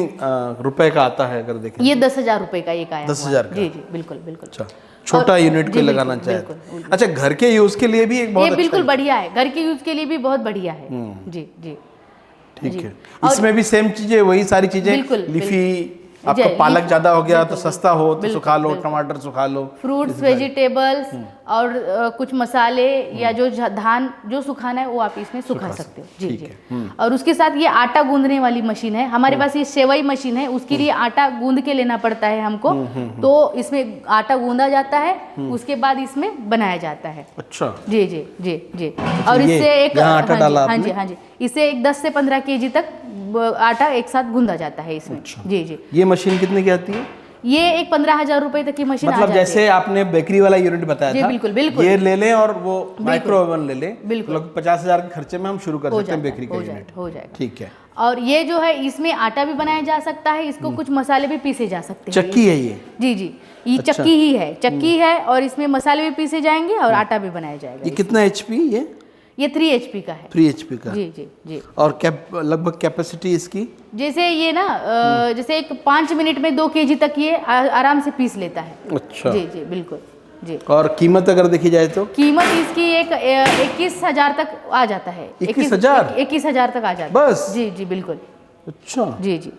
रुपए का आता है अगर देखें? ये 10,000 रुपए का एक आया 10,000 का? जी जी बिल्कुल बिल्कुल। अच्छा, छोटा और- यूनिट जी, पे बिल्कुल, लगाना चाहे तो। बिल्कुल। अच्छा, घर के यूज के लिए भी एक बहुत ये अच्छा बिल्कुल है। बढ़िया है, घर के यूज के लिए भी बहुत बढ़िया है। जी जी ठीक जी। है। और- इसमें भी सेम चीजें, वही सारी चीजें, बिल्कुल, लीफी, आपका जी, पालक लीफी, ज्यादा हो गया तो बिल्कुल, सस्ता हो तो बिल्कुल, सुखा लो, बिल्कुल। टमाटर सुखा लो, फ्रूट्स, वेजिटेबल्स और कुछ मसाले या जो धान जो सुखाना है वो आप इसमें सुखा सकते हो। जी ठीक जी। और उसके साथ ये आटा गूंदने वाली मशीन है हमारे पास, ये सेवई मशीन है, उसके लिए आटा गूंद के लेना पड़ता है हमको। तो इसमें आटा गूंदा जाता है, उसके बाद इसमें बनाया जाता है। अच्छा, जी जी जी जी। और ये इससे एक यहाँ आटा डाला हाँ जी आपने? हाँ जी, इससे एक 10 से 15 kg तक आटा एक साथ गूंदा जाता है इसमें। जी जी। ये मशीन कितने की आती है? ये एक 15,000 रुपए तक की मशीन आ मतलब जाती है। जैसे आपने बेकरी वाला यूनिट बताया जी, था, बिल्कुल, बिल्कुल। ये ले लें और वो माइक्रो ओवन ले लें, बिल्कुल। लगभग 50,000 के खर्चे में हम शुरू कर हो सकते हैं जाता है, बेकरी का हो यूनिट। जाएगा, हो जाएगा। ठीक है। और ये जो है इसमें आटा भी बनाया जा सकता है, इसको कुछ मसाले भी पीसे जा सकते हैं। चक्की है ये? जी जी, ये अच्छा। चक्की ही है, चक्की है और इसमें मसाले भी पीसे जाएंगे और आटा भी बनाया जाएगा। ये कितना एचपी? ये 3 HP का है। 3 एचपी का। जी जी जी। और लगभग कैपेसिटी इसकी? जैसे ये ना जैसे एक 5 मिनट में 2 kg तक ये आराम से पीस लेता है। अच्छा। जी जी बिल्कुल जी। और कीमत अगर देखी जाए तो? कीमत इसकी एक 21,000 तक आ जाता है। 21,000? 21,000 तक आ जाता है बस? जी जी बिल्कुल। अच्छा, जी जी।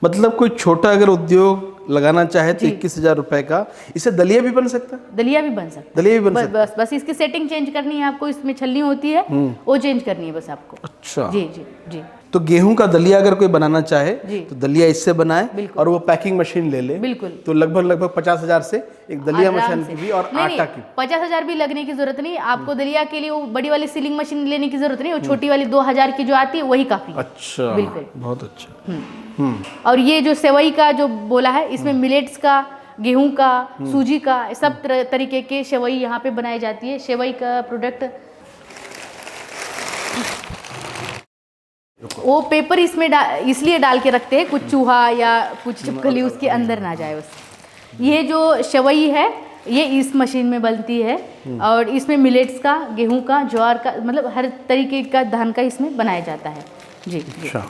मतलब कोई छोटा अगर उद्योग लगाना चाहे तो 21,000 रुपए का, इससे दलिया भी बन सकता है? दलिया भी बन सकता है। दलिया भी बन बस सकता है? बस बस इसकी सेटिंग चेंज करनी है आपको, इसमें छलनी होती है वो चेंज करनी है बस आपको। अच्छा। जी जी जी तो गेहूं का दलिया अगर कोई बनाना चाहे जी। तो दलिया इससे बनाए बिल्कुल। और वो पैकिंग मशीन ले ले, बिल्कुल। तो लगभग 50,000 से एक दलिया आराम मशीन से। की भी और नहीं, आटा नहीं, की। 50,000 भी लगने की जरूरत नहीं आपको। दलिया के लिए वो बड़ी वाली सीलिंग मशीन लेने की जरूरत नहीं, वो छोटी वाली 2,000 की जो आती है वही काफी है। अच्छा, बिल्कुल। बहुत अच्छा। और ये जो सेवई का जो बोला है, इसमें मिलेट्स का, गेहूं का, सूजी का, सब तरीके के सेवई यहाँ पे बनाई जाती है। सेवई का प्रोडक्ट वो पेपर इसमें इसलिए डाल के रखते हैं कुछ चूहा या कुछ छिपकली उसके अंदर ना जाए उस। ये जो सेवई है ये इस मशीन में बनती है और इसमें मिलेट्स का, गेहूं का, ज्वार का, मतलब हर तरीके का धान का इसमें बनाया जाता है। जी जी। अच्छा,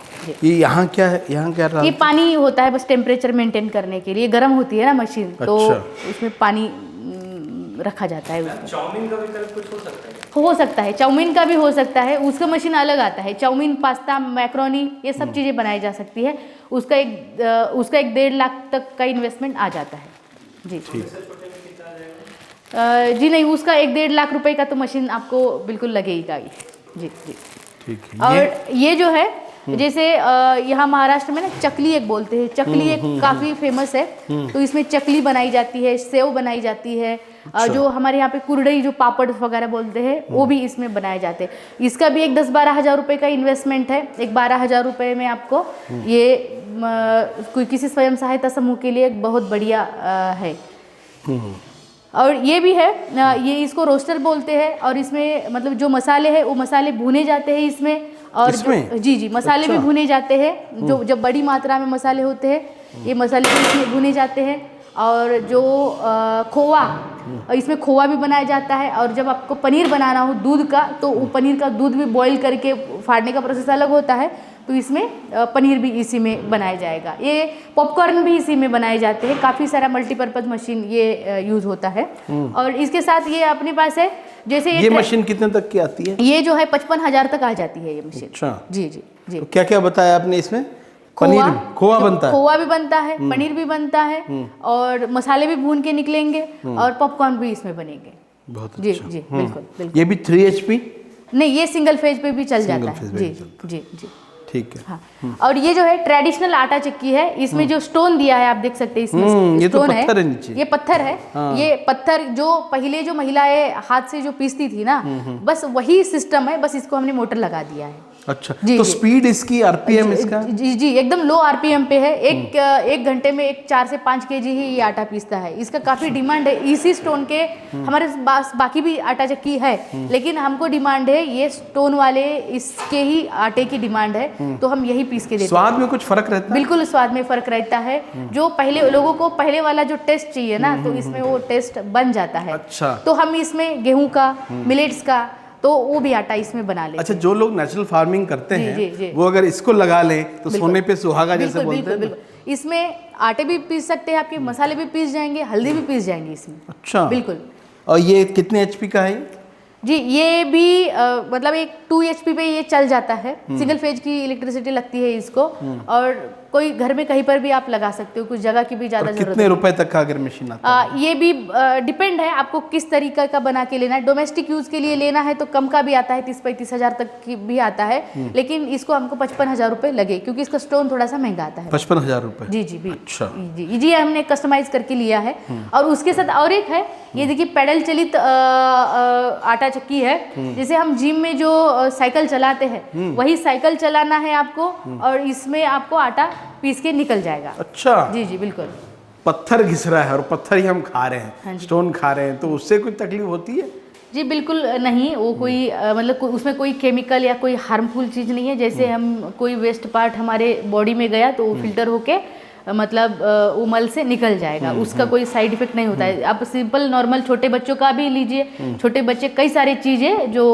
ये यहाँ क्या है? यहाँ क्या रहा? ये पानी होता है बस टेम्परेचर मेंटेन करने के लिए, गर्म होती है ना मशीन, तो अच्छा। उसमें पानी रखा जाता है उसमें। चाउमीन का विकल्प कुछ हो सकता है? हो सकता है, चाउमीन का भी हो सकता है, उसका मशीन अलग आता है। चाउमीन, पास्ता, मैक्रोनी, ये सब चीज़ें बनाई जा सकती है। उसका एक 1.5 लाख तक का इन्वेस्टमेंट आ जाता है। जी जी नहीं, उसका 1.5 लाख रुपए का तो मशीन आपको बिल्कुल लगेगा ही। जी जी। ठीक है। और ये जो है जैसे यहाँ महाराष्ट्र में ना चकली एक बोलते हैं, चकली एक काफ़ी फेमस है। तो इसमें चकली बनाई जाती है, सेव बनाई जाती है। जो हमारे यहाँ पे कुरडई, जो पापड़ वगैरह बोलते हैं, वो भी इसमें बनाए जाते हैं। इसका भी एक 10-12 हज़ार रुपये का इन्वेस्टमेंट है। एक 12 हज़ार रुपये में आपको ये कोई किसी स्वयं सहायता समूह के लिए एक बहुत बढ़िया है। और ये भी है, ये इसको रोस्टर बोलते हैं। और इसमें मतलब जो मसाले हैं वो मसाले भुने जाते हैं इसमें। और जी जी, मसाले भी भुने जाते हैं। जो जब बड़ी मात्रा में मसाले होते हैं ये मसाले भी इसमें भुने जाते हैं। और जो खोआ, इसमें खोआ भी बनाया जाता है। और जब आपको पनीर बनाना हो दूध का, तो वो पनीर का दूध भी बॉईल करके फाड़ने का प्रोसेस अलग होता है, तो इसमें पनीर भी इसी में बनाया जाएगा। ये पॉपकॉर्न भी इसी में बनाए जाते हैं। काफ़ी सारा मल्टीपर्पज़ मशीन ये यूज़ होता है। और इसके साथ ये अपने पास है, जैसे ये मशीन कितने तक की आती है? ये जो है 55,000 तक आ जाती है ये मशीन। अच्छा जी जी जी। तो क्या क्या बताया आपने इसमें? पनीर, खोआ बनता है? खोआ भी बनता है, पनीर भी बनता है, और मसाले भी भून के निकलेंगे, और पॉपकॉर्न भी इसमें बनेंगे। बहुत जी अच्छा। जी बिल्कुल बिल्कुल। ये भी 3 HP? नहीं, ये सिंगल फेज पे भी चल जाता है। जी जी जी। ठीक है। हाँ। और ये जो है ट्रेडिशनल आटा चक्की है, इसमें जो स्टोन दिया है आप देख सकते हैं इसमें ये तो स्टोन पत्थर है नीचे। ये पत्थर है। ये पत्थर जो पहले जो महिलाएं हाथ से जो पीसती थी ना, बस वही सिस्टम है, बस इसको हमने मोटर लगा दिया है। अच्छा, जी, तो जी। स्पीड इसकी, RPM इसका? जी जी, एकदम लो RPM पे है। एक घंटे में 4 से 5 kg ही ये आटा पीसता है। इसका काफ़ी डिमांड है। इसी स्टोन के हमारे पास बाकी भी आटा चक्की है, लेकिन हमको डिमांड है ये स्टोन वाले, इसके ही आटे की डिमांड है, तो हम यही पीस के देते हैं। स्वाद में कुछ फर्क रहता है? बिल्कुल, स्वाद में फ़र्क रहता है। जो पहले लोगों को पहले वाला जो टेस्ट चाहिए ना, तो इसमें वो टेस्ट बन जाता है। अच्छा। तो हम इसमें गेहूं का, मिलेट्स का, तो वो भी आटा इसमें बना लेते अच्छा, हैं। जो लोग नेचुरल फार्मिंग करते जी, हैं जी, जी। वो अगर इसको लगा लें तो सोने पे सुहागा जैसे बिल्कुल बोलते बिल्कुल हैं ना? बिल्कुल। इसमें आटे भी पीस सकते हैं, आपके मसाले भी पीस जाएंगे, हल्दी भी पीस जाएंगे इसमें। अच्छा, बिल्कुल। और ये कितने एचपी का है? जी, ये भी मतलब एक 2 HP पे ये चल जाता है। सिंगल फेज की इलेक्ट्रिसिटी लगती है इसको, और कोई घर में कहीं पर भी आप लगा सकते हो, कुछ जगह की भी ज़्यादा और जरूरत कितने नहीं। रुपए तक का अगर मशीन आता है? ये भी डिपेंड है आपको किस तरीका का बना के लेना है। डोमेस्टिक यूज़ के लिए लेना है तो कम का भी आता है, 30-35 हज़ार तक की भी आता है, लेकिन इसको हमको 55,000 रुपये लगे, क्योंकि इसका स्टोन थोड़ा सा महंगा आता है। 55,000 रुपए? जी जी भी। अच्छा। जी हमने कस्टमाइज करके लिया है। और उसके साथ और एक है, ये देखिए पैडल चलित आटा चक्की है। जैसे हम जिम में जो साइकिल चलाते हैं, वही साइकिल चलाना है आपको, और इसमें आपको आटा पीस के निकल जाएगा। अच्छा, जी जी बिल्कुल। पत्थर घिस रहा है और पत्थर ही हम खा रहे हाँ हैं, जी। स्टोन खा रहे हैं, तो उससे कोई तकलीफ होती है? जी बिल्कुल नहीं, वो कोई मतलब उसमें कोई केमिकल या कोई हार्मफुल चीज़ नहीं है। जैसे हम कोई वेस्ट पार्ट हमारे बॉडी में गया तो वो फिल्टर होके मतलब वो मल से निकल जाएगा, उसका कोई साइड इफेक्ट नहीं होता है। आप सिंपल नॉर्मल छोटे बच्चों का भी लीजिए, छोटे बच्चे कई सारी चीज़ें जो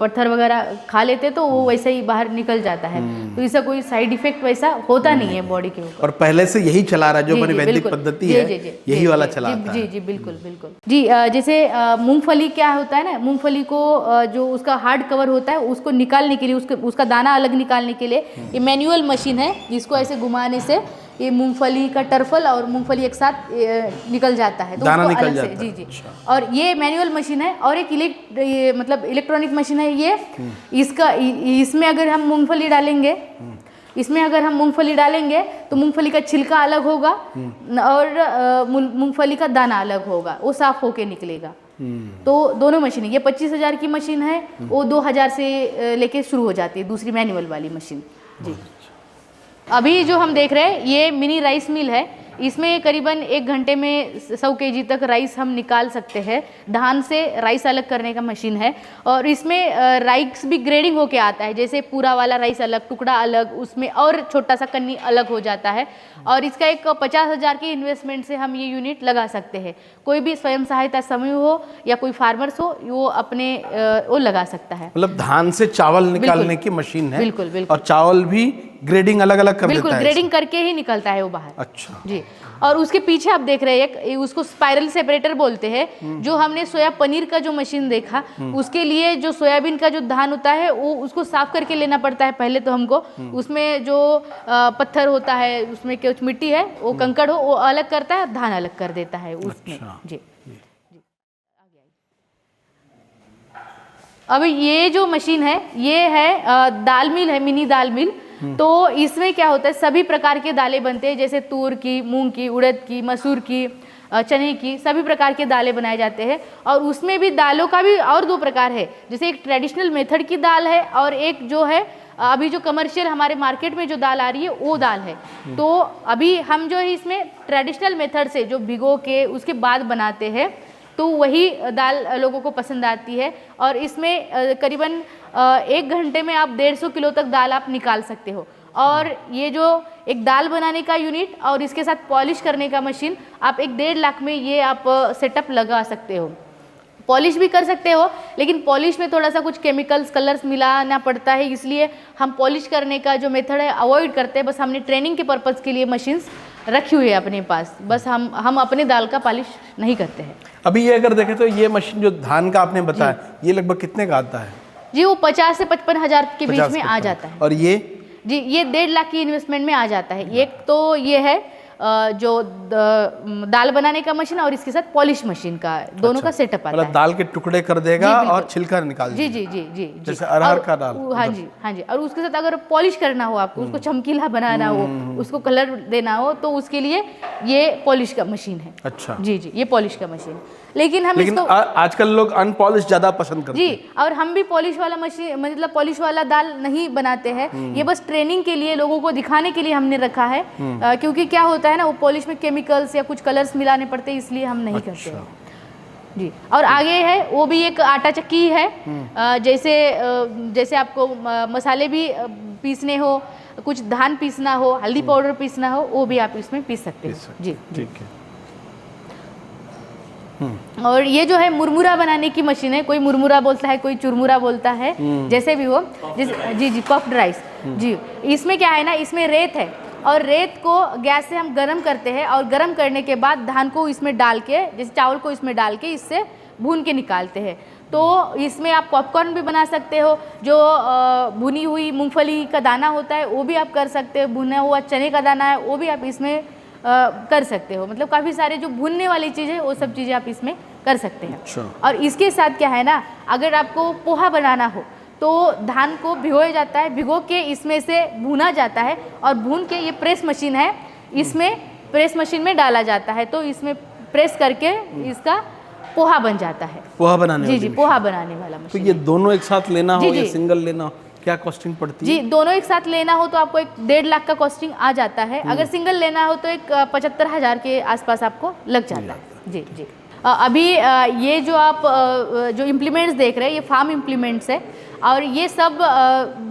पत्थर वगैरह खा लेते तो वो वैसे ही बाहर निकल जाता है, तो इसका कोई साइड इफेक्ट वैसा होता नहीं है बॉडी के ऊपर। और पहले से यही चला रहा है, जो जी, हमारी जी, वैदिक बिल्कुल। पद्धति जी, है, जी, जी, यही जी, वाला जी, चलाता जी, है। जी बिल्कुल बिल्कुल। जी जैसे मूंगफली क्या होता है ना, मूंगफली को जो उसका हार्ड कवर होता है उसको निकालने के लिए, उसका दाना अलग निकालने के लिए ये मैनुअल मशीन है, जिसको ऐसे घुमाने से ये मूंगफली का टर्फल और मूंगफली एक साथ निकल जाता है, तो दाना उसको निकल अलग से जाता है। जी जी। और ये मैनुअल मशीन है, और एक ये मतलब इलेक्ट्रॉनिक मशीन है ये। इसमें अगर हम मूंगफली डालेंगे, तो मूंगफली का छिलका अलग होगा और मूंगफली का दाना अलग होगा, वो साफ होके निकलेगा। तो दोनों मशीन, ये 25,000 की मशीन है, वो 2,000 से लेके शुरू हो जाती है दूसरी मैनुअल वाली मशीन। जी अभी जो हम देख रहे हैं ये मिनी राइस मिल है, इसमें करीबन 1 घंटे में 100 kg तक राइस हम निकाल सकते हैं। धान से राइस अलग करने का मशीन है, और इसमें राइस भी ग्रेडिंग होके आता है, जैसे पूरा वाला राइस अलग, टुकड़ा अलग, उसमें और छोटा सा कन्नी अलग हो जाता है। और इसका एक 50,000 की इन्वेस्टमेंट से हम ये यूनिट लगा सकते हैं। कोई भी स्वयं सहायता समूह हो या कोई फार्मर्स हो, वो अपने वो लगा सकता है। मतलब धान से चावल निकालने की मशीन है? बिल्कुल बिल्कुल। और चावल भी ग्रेडिंग अलग अलग कर देता बिल्कुल है? ग्रेडिंग करके ही निकलता है वो बाहर। अच्छा जी। और उसके पीछे आप देख रहे हैं एक, उसको स्पाइरल सेपरेटर बोलते हैं। जो हमने सोया पनीर का जो मशीन देखा, उसके लिए जो सोयाबीन का जो धान होता है वो उसको साफ करके लेना पड़ता है पहले तो हमको। उसमें जो पत्थर होता है, उसमें कुछ मिट्टी है, वो कंकड़ हो, वो अलग करता है, धान अलग कर देता है उसमें। अच्छा। जी। अब ये जो मशीन है ये है दाल मिल है, मिनी दाल मिल। तो इसमें क्या होता है, सभी प्रकार के दालें बनते हैं, जैसे तूर की, मूंग की, उड़द की, मसूर की, चने की, सभी प्रकार के दालें बनाए जाते हैं। और उसमें भी दालों का भी और 2 प्रकार है, जैसे एक ट्रेडिशनल मेथड की दाल है, और एक जो है अभी जो कमर्शियल हमारे मार्केट में जो दाल आ रही है वो दाल है। तो अभी हम जो है इसमें ट्रेडिशनल मेथड से जो भिगो के उसके बाद बनाते हैं, तो वही दाल लोगों को पसंद आती है। और इसमें करीबन 1 घंटे में आप 150 किलो तक दाल आप निकाल सकते हो। और ये जो एक दाल बनाने का यूनिट और इसके साथ पॉलिश करने का मशीन, आप 1-1.5 लाख में ये आप सेटअप लगा सकते हो। पॉलिश भी कर सकते हो, लेकिन पॉलिश में थोड़ा सा कुछ केमिकल्स, कलर्स मिलाना पड़ता है, इसलिए हम पॉलिश करने का जो मेथड है अवॉइड करते हैं। बस हमने ट्रेनिंग के पर्पज़ के लिए मशीन्स रखी हुई है अपने पास, बस हम अपने दाल का पॉलिश नहीं करते हैं। अभी ये अगर देखें तो ये मशीन जो धान का आपने बताया, ये लगभग कितने का आता है? जी वो 50 से 55 के बीच में आ जाता है। और ये? जी ये 1.5 लाख की इन्वेस्टमेंट में आ जाता है। एक तो ये है जो दाल बनाने का मशीन, और इसके साथ पॉलिश मशीन का, दोनों का सेटअप आता मतलब है। दाल के टुकड़े कर देगा जी, बिल्कुल। और छिलका निकाल जी देगा। जी जी जी जैसे अरहर का दाल। हाँ जी हाँ जी। और उसके साथ अगर पॉलिश करना हो आपको, उसको चमकीला बनाना हो, उसको कलर देना हो, तो उसके लिए ये पॉलिश का मशीन है। अच्छा जी जी ये पॉलिश का मशीन। लेकिन लेकिन इसको आजकल लोग अनपॉलिश ज्यादा पसंद करते हैं। जी, और हम भी पॉलिश वाला मशीन, मतलब पॉलिश वाला दाल नहीं बनाते हैं। ये बस ट्रेनिंग के लिए, लोगों को दिखाने के लिए हमने रखा है। क्योंकि क्या होता है ना, वो पॉलिश में केमिकल्स या कुछ कलर्स मिलाने पड़ते हैं, इसलिए हम नहीं करते हैं। जी। और आगे है वो भी एक आटा चक्की है। जैसे आपको मसाले भी पीसने हो, कुछ धान पीसना हो, हल्दी पाउडर पीसना हो, वो भी आप इसमें पीस सकते हैं। जी ठीक है। और ये जो है मुरमुरा बनाने की मशीन है। कोई मुरमुरा बोलता है, कोई चुरमुरा बोलता है, जैसे भी हो। जी जी, पफ्ड राइस जी। इसमें क्या है ना, इसमें रेत है और रेत को गैस से हम गरम करते हैं और गरम करने के बाद धान को इसमें डाल के, जैसे चावल को इसमें डाल के इससे भून के निकालते हैं। तो इसमें आप पॉपकॉर्न भी बना सकते हो, जो भुनी हुई मूंगफली का दाना होता है वो भी आप कर सकते हो, भुना हुआ चने का दाना है वो भी आप इसमें कर सकते हो। मतलब काफ़ी सारे जो भुनने वाली चीज़ें वो सब चीज़ें आप इसमें कर सकते हैं। अच्छा। और इसके साथ क्या है ना, अगर आपको पोहा बनाना हो तो धान को भिगोया जाता है, भिगो के इसमें से भुना जाता है और भून के, ये प्रेस मशीन है, इसमें प्रेस मशीन में डाला जाता है, तो इसमें प्रेस करके इसका पोहा बन जाता है। पोहा बनाने जी वाली जी, मशीन। पोहा बनाने वाला तो मशीन। ये दोनों एक साथ लेना जी, हो या जी। सिंगल लेना हो, क्या कॉस्टिंग पड़ती है? जी, दोनों एक साथ लेना हो तो आपको एक 1.5 लाख का कॉस्टिंग आ जाता है। अगर सिंगल लेना हो तो एक 75,000 के आसपास आपको लग जाता है। जी जी। अभी ये जो आप जो इम्प्लीमेंट्स देख रहे हैं, ये फार्म इम्प्लीमेंट्स है और ये सब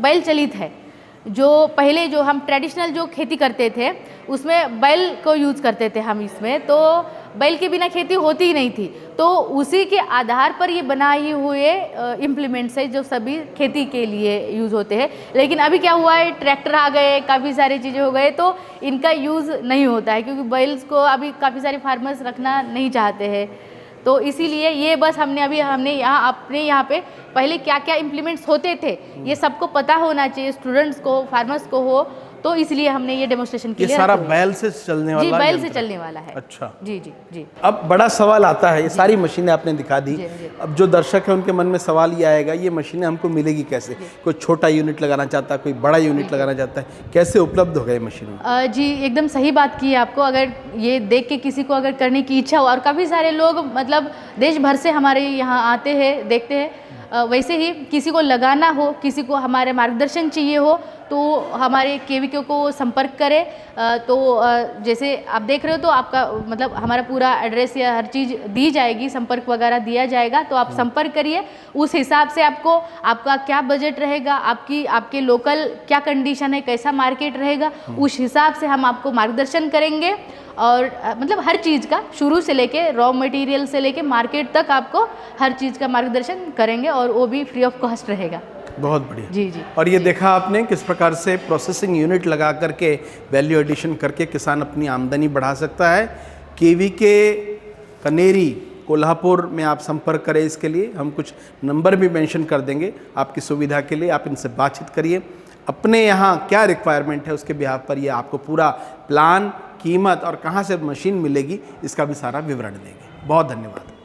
बैल चलित है। जो पहले जो हम ट्रेडिशनल जो खेती करते थे उसमें बैल को यूज़ करते थे हम इसमें, तो बैल के बिना खेती होती ही नहीं थी। तो उसी के आधार पर ये बनाए हुए इम्प्लीमेंट्स है जो सभी खेती के लिए यूज़ होते हैं। लेकिन अभी क्या हुआ है, ट्रैक्टर आ गए, काफ़ी सारी चीज़ें हो गए, तो इनका यूज़ नहीं होता है क्योंकि बैल्स को अभी काफ़ी सारे फार्मर्स रखना नहीं चाहते हैं। तो इसीलिए ये बस हमने यहाँ अपने यहाँ पे पहले क्या क्या इम्प्लीमेंट्स होते थे ये सबको पता होना चाहिए, स्टूडेंट्स को, फार्मर्स को हो, तो इसलिए हमने ये डेमोस्ट्रेशन के ये लिए सारा रखे हुए हैं। बैल से चलने वाला जी, बैल से यंत्र? चलने वाला है। अच्छा। जी जी जी। अब बड़ा सवाल आता है, ये सारी मशीनें आपने दिखा दी, जी, जी। अब जो दर्शक है उनके मन में सवाल ये आएगा, ये मशीनें हमको मिलेगी कैसे? कोई छोटा यूनिट लगाना चाहता है, कोई बड़ा यूनिट लगाना चाहता है, कैसे उपलब्ध हो गए मशीनें? जी, एकदम सही बात की है आपको। अगर ये देख के किसी को अगर करने की इच्छा हो, और काफ़ी सारे लोग मतलब देश भर से हमारे यहाँ आते हैं, देखते हैं, वैसे ही किसी को लगाना हो, किसी को हमारे मार्गदर्शन चाहिए हो तो हमारे केवीके को संपर्क करें। तो जैसे आप देख रहे हो तो आपका मतलब हमारा पूरा एड्रेस या हर चीज़ दी जाएगी, संपर्क वगैरह दिया जाएगा, तो आप संपर्क करिए। उस हिसाब से आपको आपका क्या बजट रहेगा, आपके लोकल क्या कंडीशन है, कैसा मार्केट रहेगा, उस हिसाब से हम आपको मार्गदर्शन करेंगे। और मतलब हर चीज़ का, शुरू से लेके रॉ मटेरियल से लेके मार्केट तक आपको हर चीज़ का मार्गदर्शन करेंगे और वो भी फ्री ऑफ कॉस्ट रहेगा। बहुत बढ़िया। जी जी। और ये देखा आपने किस प्रकार से प्रोसेसिंग यूनिट लगा करके वैल्यू एडिशन करके किसान अपनी आमदनी बढ़ा सकता है। केवीके कनेरी कोल्हापुर में आप संपर्क करें। इसके लिए हम कुछ नंबर भी मेंशन कर देंगे आपकी सुविधा के लिए, आप इनसे बातचीत करिए। अपने यहाँ क्या रिक्वायरमेंट है उसके बिहाफ पर ये आपको पूरा प्लान, कीमत और कहाँ से मशीन मिलेगी इसका भी सारा विवरण देंगे। बहुत धन्यवाद।